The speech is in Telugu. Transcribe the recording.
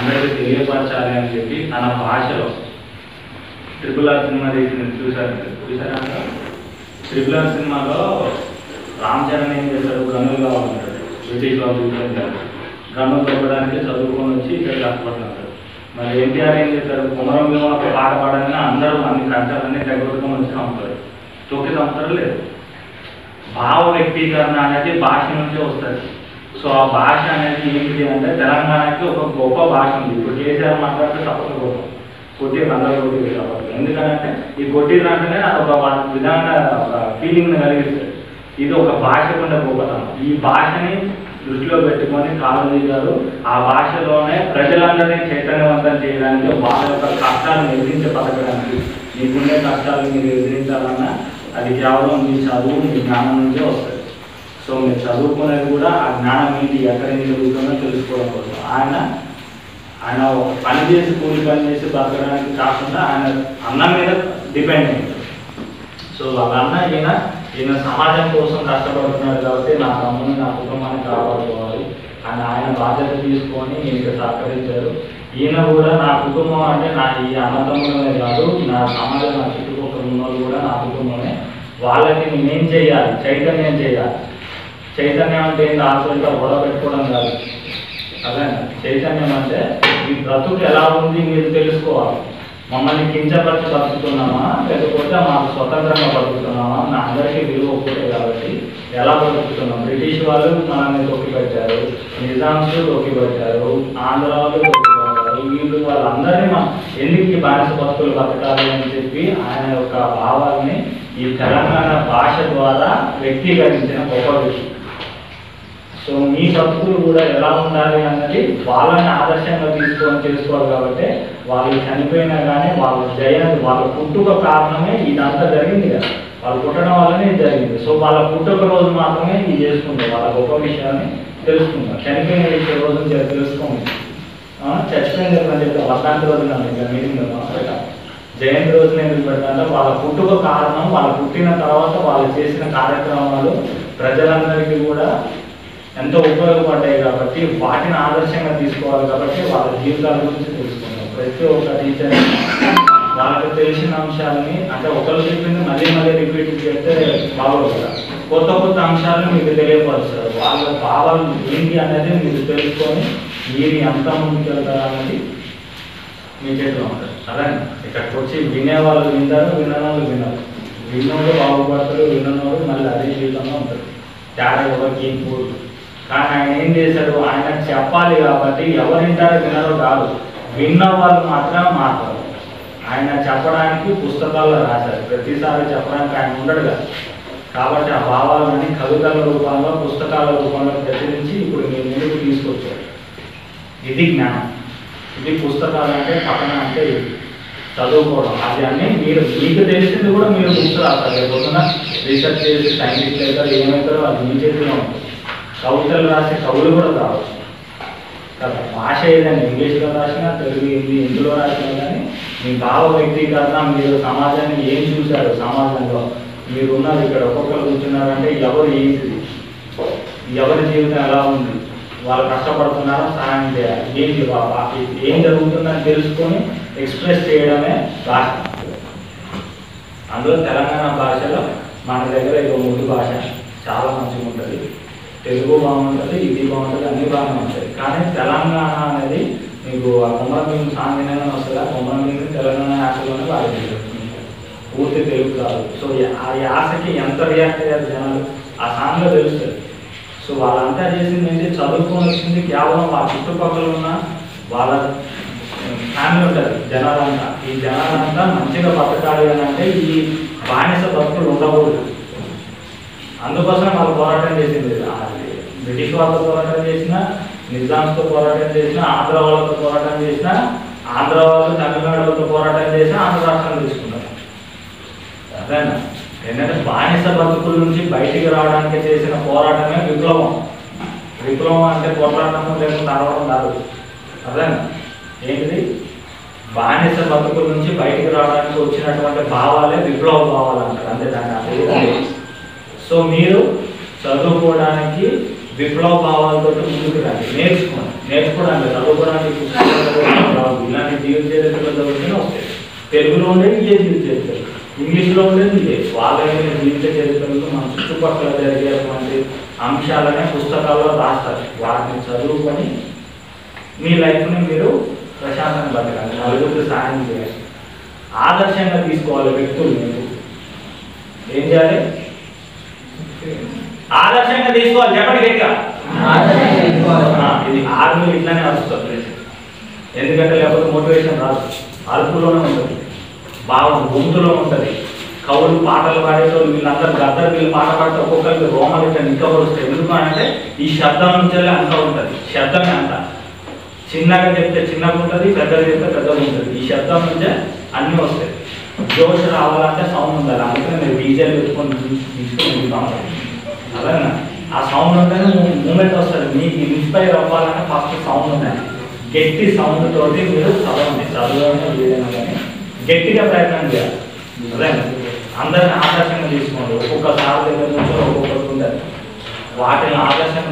అందరికీ తెలియపరచాలి అని చెప్పి తన భాషలో RRR సినిమా చూసారా? RRR సినిమాలో రామ్ చరణ్ ఏం చేశాడు, గనులుగా ఉంటాడు, బ్రిటిష్ వాళ్ళు గనులు తగ్గడానికి చదువుకొని వచ్చి ఇక్కడ కష్టపడుతుంటాడు. మరి ఎన్టీఆర్ ఏం చేశారు, కుమరం భీమ ఒక పాట పాడగానే అందరూ అన్ని కష్టాలన్నీ తగ్గొట్టుకొని వచ్చి అమ్ముతారు, తొక్కి చంపుతారు లేదు. భావ వ్యక్తీకరణ అనేది భాష నుంచే వస్తుంది. సో ఆ భాష అనేది ఏంటి అంటే తెలంగాణకి ఒక గొప్ప భాష ఉంది. ఇప్పుడు కేసీఆర్ మాట్లాడితే తప్పక గొప్ప కొట్టి అందరూ కొట్టి తప్పదు. ఎందుకంటే ఈ కొట్టిదంటేనే అది ఒక విధంగా ఒక ఫీలింగ్ని కలిగిస్తుంది. ఇది ఒక భాషకు ఉండే గొప్పతనం. ఈ భాషని దృష్టిలో పెట్టుకొని కాళోజీ గారు ఆ భాషలోనే ప్రజలందరినీ చైతన్యవంతం చేయడానికి, వాళ్ళ యొక్క కష్టాలను ఎదిరించి బతకడానికి, మీకుండే కష్టాలను మీరు ఎదిరించాలన్నా అది కేవలం మీ చదువు, మీ జ్ఞానం నుంచే వస్తుంది. సో మీరు చదువుకునేది కూడా ఆ జ్ఞానం ఏంటి, ఎక్కడ ఏం జరుగుతుందో తెలుసుకోవడం కోసం. ఆయన పని చేసి కూలి పని చేసి బతకడానికి కాకుండా ఆయన అన్నం మీద డిపెండ్ అయ్యింది. సో వాళ్ళ అన్న ఈయన సమాజం కోసం కష్టపడుతున్నాడు కాబట్టి నా తమ్ముని, నా కుటుంబాన్ని కాపాడుకోవాలి అని ఆయన బాధ్యత తీసుకొని ఈయనకి సహకరించారు. ఈయన కూడా నా కుటుంబం అంటే నా ఈ అన్నతమ్ములనే కాదు, నా సమాజం, నా చుట్టుపక్కల ఉన్న వాళ్ళు కూడా నా కుటుంబమే. వాళ్ళకి నేనేం చేయాలి, చైతన్యం చేయాలి. చైతన్యం అంటే ఏంటి, ఆశలతో గొడవ పెట్టుకోవడం కాదు. అదే చైతన్యం అంటే ఈ బ్రతుకు ఎలా ఉంది మీరు తెలుసుకోవాలి. మమ్మల్ని కించపరిచి బతుకుతున్నామా, లేకపోతే మాకు స్వతంత్రంగా బతుకుతున్నామా, నా అందరికీ విలువ ఒక్కటే కాబట్టి ఎలా బతుకుతున్నాం. బ్రిటిష్ వాళ్ళు మనల్ని తొక్కిపెట్టారు, నిజాంస్ తొక్కిపెట్టారు, ఆంధ్ర వాళ్ళు తొక్కిపెట్టారు. వీళ్ళు వాళ్ళందరినీ మనం ఎందుకు బానిస బతుకులు బతకాలి అని చెప్పి ఆయన యొక్క భావాల్ని ఈ తెలంగాణ భాష ద్వారా వ్యక్తీకరించిన గొప్ప విషయం. సో మీ బతుకులు కూడా ఎలా ఉండాలి అన్నది వాళ్ళని ఆదర్శంగా తీసుకొని చేసుకోవాలి. కాబట్టి వాళ్ళు చనిపోయినా కానీ వాళ్ళ పుట్టుక కారణమే ఇదంతా జరిగింది కదా, వాళ్ళు పుట్టడం వల్లనే ఇది జరిగింది. సో వాళ్ళ పుట్టుక రోజు మాత్రమే ఇది చేసుకుంటారు, వాళ్ళ గొప్ప విషయాన్ని తెలుసుకుంటారు. చనిపోయిన విషయ రోజు తెలుసుకోండి. చచ్చిపోయింది అని చెప్పి వర్షాంతి రోజు మీటింగ్ జయంతి రోజున ఎందుకు పెడతారంటే వాళ్ళ పుట్టుక కారణం, వాళ్ళు పుట్టిన తర్వాత వాళ్ళు చేసిన కార్యక్రమాలు ప్రజలందరికీ కూడా ఎంతో ఉపయోగపడ్డాయి కాబట్టి వాటిని ఆదర్శంగా తీసుకోవాలి. కాబట్టి వాళ్ళ జీవితాల గురించి తెలుసుకుంటాం. ప్రతి ఒక్క టీచర్ వాళ్ళకి తెలిసిన అంశాలని, అంటే ఒకరు చెప్పింది మళ్ళీ మళ్ళీ రిపీట్ చేస్తే బాగోదు కదా, కొత్త కొత్త అంశాలను మీకు తెలియపరుస్తారు. వాళ్ళ భావాలు ఏంటి అనేది మీరు తెలుసుకొని మీరు ఎంత ముందుకు వెళ్తారు అనేది మీ చేతిలో ఉంటుంది. అదే ఇక్కడికి వచ్చి వినేవాళ్ళు వింటారు, వినవాళ్ళు వినరు. విన్నోడు బాగుపడతారు, విన్నోడు మళ్ళీ అదే జీవితంలో ఉంటారు. తేడా ఎవరికి పోదు. కానీ ఆయన ఏం చేశాడు, ఆయన చెప్పాలి కాబట్టి ఎవరింటారో వినరో కాదు, విన్న వాళ్ళు మాత్రం మాట్లాడు. ఆయన చెప్పడానికి పుస్తకాల్లో రాశారు, ప్రతిసారి చెప్పడానికి ఆయన ఉండడు కదా. కాబట్టి ఆ భావాలని కవితల రూపంలో, పుస్తకాల రూపంలో ప్రచురించి ఇప్పుడు మీ ముందుకు తీసుకొచ్చారు. ఇది జ్ఞానం. ఇది పుస్తకాలు అంటే పక్కన అంటే చదువుకోవడం. అది అన్నీ మీకు తెలిసింది కూడా మీరు బుక్స్ రాస్తారు. లేకపోతే రీసెర్చ్ చేసి సైంటిస్ట్ అవుతారు, ఏమవుతారో అది మీ చేతిలో ఉంటుంది. కవితలు రాసే కవులు కూడా కావచ్చు కదా. భాష ఏదైనా ఇంగ్లీష్లో రాసినా, తెలుగు, హిందీ ఇందులో రాసినా కానీ మీ భావ వ్యక్తీకరణ, మీరు సమాజాన్ని ఏం చూశారు, సమాజంలో మీరున్నారు, ఇక్కడ ఒక్కొక్కరు కూర్చున్నారంటే ఎవరు ఏంటిది, ఎవరి జీవితం ఎలా ఉంది, వాళ్ళు కష్టపడుతున్నారో సహాయం చేయాలి, ఏంటి ఏం జరుగుతుందని తెలుసుకొని ఎక్స్ప్రెస్ చేయడమే భాష. అందులో తెలంగాణ భాషలో మన దగ్గర ఇక ముందు భాష చాలా మంచిగా ఉంటుంది. తెలుగు బాగుంటుంది, హిందీ బాగుంటుంది, అన్నీ బాగానే ఉంటాయి. కానీ తెలంగాణ అనేది మీకు ఆ కొమరం సాంఘికంగా వస్తుందా, కొమరం తెలంగాణ యాసలోనే బాగా పూర్తి తెలుగు కాదు. సో ఆ యాసకి ఎంత రియాక్ట్ అయ్యారు జనాలు ఆ సాంగ్లో తెలుస్తుంది. సో వాళ్ళంతా చేసింది ఏంటి, చదువుకొని వచ్చింది కేవలం వాళ్ళ చుట్టుపక్కల ఉన్న వాళ్ళ ఫ్యామిలీ ఉంటుంది జనాలంతా. ఈ జనాలంతా మంచిగా బతకాలి అని అంటే ఈ బానిస బతుకులు ఉండకూడదు. అందుకోసం వాళ్ళు పోరాటం చేసింది. బ్రిటిష్ వాళ్ళతో పోరాటం చేసిన, నిజాంతో పోరాటం చేసిన, ఆంధ్ర వాళ్ళతో పోరాటం చేసిన, ఆంధ్ర వాళ్ళు తమిళనాడుతో పోరాటం చేసిన, ఆంధ్ర రాష్ట్రాలు తీసుకున్నారు. అదేనా ఏంటంటే బానిస బతుకుల నుంచి బయటికి రావడానికి చేసిన పోరాటమే విప్లవం. విప్లవం అంటే పోరాటం లేకుండా నడవడం కాదు. అదేనా ఏంటిది, బానిస బతుకుల నుంచి బయటికి రావడానికి వచ్చినటువంటి భావాలే విప్లవ భావాలు అంటారు. అంతే దాన్ని. సో మీరు చదువుకోవడానికి విప్లవ భావాలతో ముందుకు రండి, నేర్చుకోండి. చదువుకోవడానికి పుస్తకాలు తెలుగులో ఉండేది ఇదే జీవిత చరిత్ర, ఇంగ్లీష్లో ఉండేది ఇదే. వాళ్ళైన జీవిత చరిత్రలు మన చుట్టుపక్కల జరిగేటువంటి అంశాలనే పుస్తకాల్లో రాస్తారు. వాటిని చదువుకొని మీ లైఫ్ని మీరు ప్రశాంతంగా బతకాలి, నలుగురికి సహాయం చేయాలి, ఆదర్శంగా తీసుకోవాలి వ్యక్తులు. మీరు ఏం చేయాలి? ఆదర్శంగా తీసుకోవాలి. చెప్పండి గట్టిగా. ఇది ఆర్మీ ఇట్లానే వస్తుంది, ఎందుకంటే లేకపోతే మోటివేషన్ రాదు. అరుపులోనే ఉంటుంది, భావం గొంతులో ఉంటుంది. కవులు పాటలు పాడేటోళ్ళు వీళ్ళందరూ గద్దరు వీళ్ళు పాట పాడితే ఒక్కొక్కరికి రోమాలు ఇట్లా నిక్కబడి వస్తాయి. ఎందుకు అంటే ఈ శబ్దం నుంచే అంతా ఉంటుంది. శబ్దమే అంత చిన్నగా చెప్తే చిన్నగా ఉంటుంది, పెద్దగా చెప్తే పెద్దగా ఉంటుంది. ఈ శబ్దం నుంచే అన్నీ వస్తాయి. జోష్ రావాలంటే సౌండ్ ఉండాలి. అందుకని మీరు డీజేలు పెట్టుకొని తీసుకొని అలాగే ఆ సౌండ్ ఉంటేనే మూమెంట్ వస్తుంది. మీకు ఇన్స్పైర్ అవ్వాలంటే ఫస్ట్ సౌండ్ ఉండాలి. గట్టి సౌండ్ తోటి మీరు చదవండి, చదవడం ఏదైనా కానీ గట్టిగా ప్రయత్నం చేయాలి. అదే అందరిని ఆదర్శంగా తీసుకోండి. ఒక్కొక్క సార్ దగ్గర నుంచి ఒక్కొక్కటి ఉంటుంది. వాటిని ఆదర్శంగా